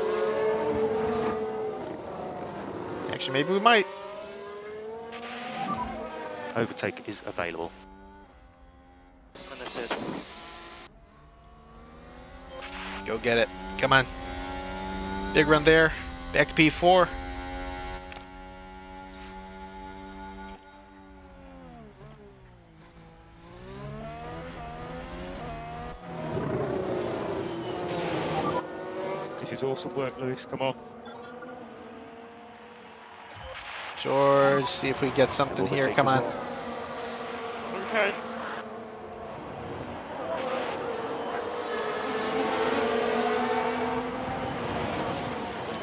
Actually, maybe we might. Overtake is available. Understood. Go get it. Come on. Big run there. Back to P4. This is awesome work, Lewis. Come on. George, see if we get something here. Come on. Okay.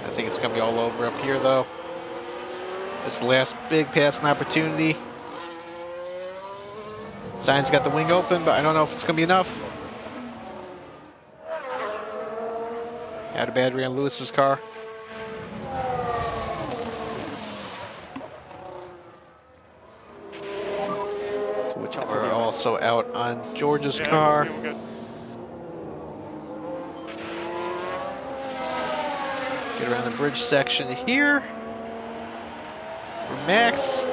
I think it's going to be all over up here, though. This last big passing opportunity. Sainz got the wing open, but I don't know if it's going to be enough. Out of battery on Lewis's car. We're also out on George's car. We're good. Get around the bridge section here for Max.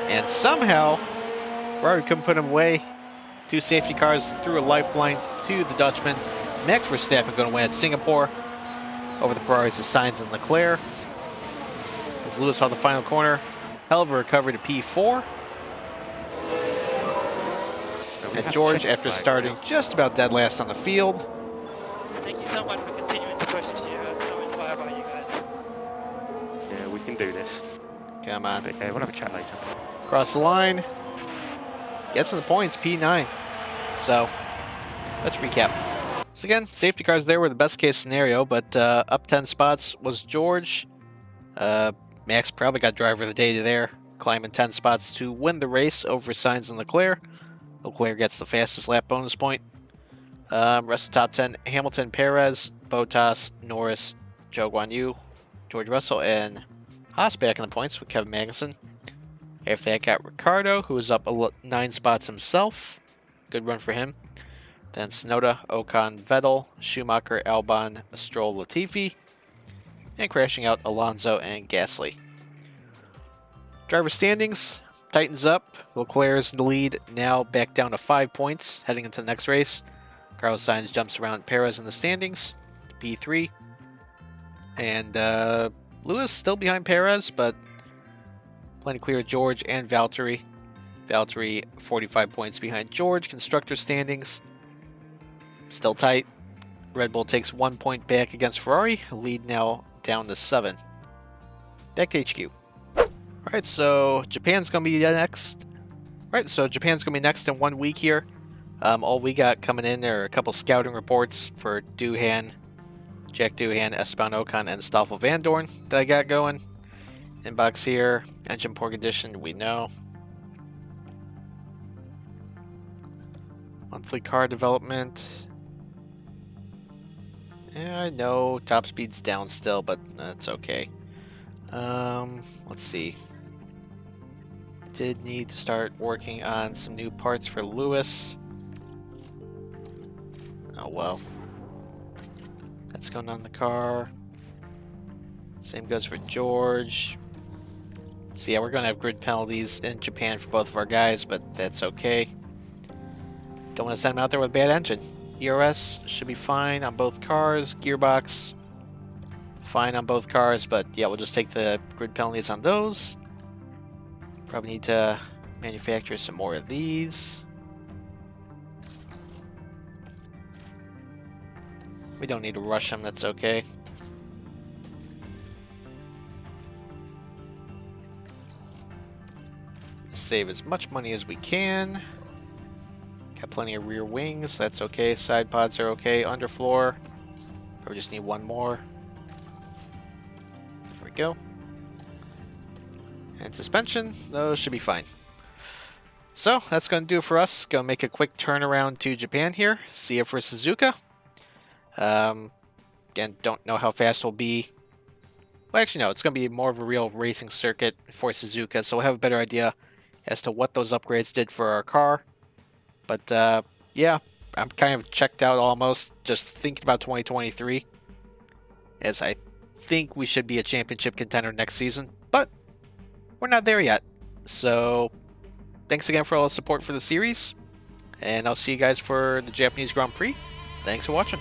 And somehow, Ferrari couldn't put him away. 2 safety cars threw a lifeline to the Dutchman. Max Verstappen going to win at Singapore over the Ferraris of Sainz and Leclerc. As Lewis on the final corner. Hell of a recovery to P4. And George, after starting just about dead last on the field. Thank you so much for continuing to push this year. I'm so inspired by you guys. Yeah, we can do this. Come on. Okay, we'll have a chat later. Across the line. Gets in the points, P9. So, let's recap. So again, safety cars there were the best case scenario, but up 10 spots was George. Max probably got driver of the day there, climbing 10 spots to win the race over Sainz and Leclerc. Leclerc gets the fastest lap bonus point. Rest of the top 10, Hamilton, Perez, Bottas, Norris, Zhou Guanyu, George Russell, and Haas back in the points with Kevin Magnussen. After that, got Ricardo, who was up 9 spots himself. Good run for him. Then Tsunoda, Ocon, Vettel, Schumacher, Albon, Stroll, Latifi. And crashing out Alonso and Gasly. Driver standings tightens up. Leclerc is in the lead, now back down to 5 points heading into the next race. Carlos Sainz jumps around Perez in the standings, P3. And Lewis still behind Perez, but plenty clear George and Valtteri. Valtteri 45 points behind George. Constructor standings still tight. Red Bull takes 1 point back against Ferrari. Lead now down to 7. Back to HQ. Alright, so Japan's going to be next. Alright, so Japan's going to be next in 1 week here. All we got coming in are a couple scouting reports for Doohan, Jack Doohan, Esteban Ocon, and Stoffel Van Dorn that I got going. Inbox here. Engine poor condition, we know. Monthly car development. Yeah, I know top speed's down still, but that's okay. Let's see. Did need to start working on some new parts for Lewis. Oh well. That's going on the car. Same goes for George. So yeah, we're going to have grid penalties in Japan for both of our guys, but that's okay. Don't want to send them out there with a bad engine. ERS should be fine on both cars. Gearbox, fine on both cars, but yeah, we'll just take the grid penalties on those. Probably need to manufacture some more of these. We don't need to rush them, that's okay. Save as much money as we can. Got plenty of rear wings, that's okay. Side pods are okay. Underfloor, probably just need one more. There we go. And suspension, those should be fine. So that's going to do it for us. Going to make a quick turnaround to Japan here. See you for Suzuka. Again, don't know how fast we'll be. Well, actually, no, it's going to be more of a real racing circuit for Suzuka, so we'll have a better idea as to what those upgrades did for our car. But, yeah, I'm kind of checked out almost, just thinking about 2023, as I think we should be a championship contender next season, but we're not there yet. So, thanks again for all the support for the series, and I'll see you guys for the Japanese Grand Prix. Thanks for watching.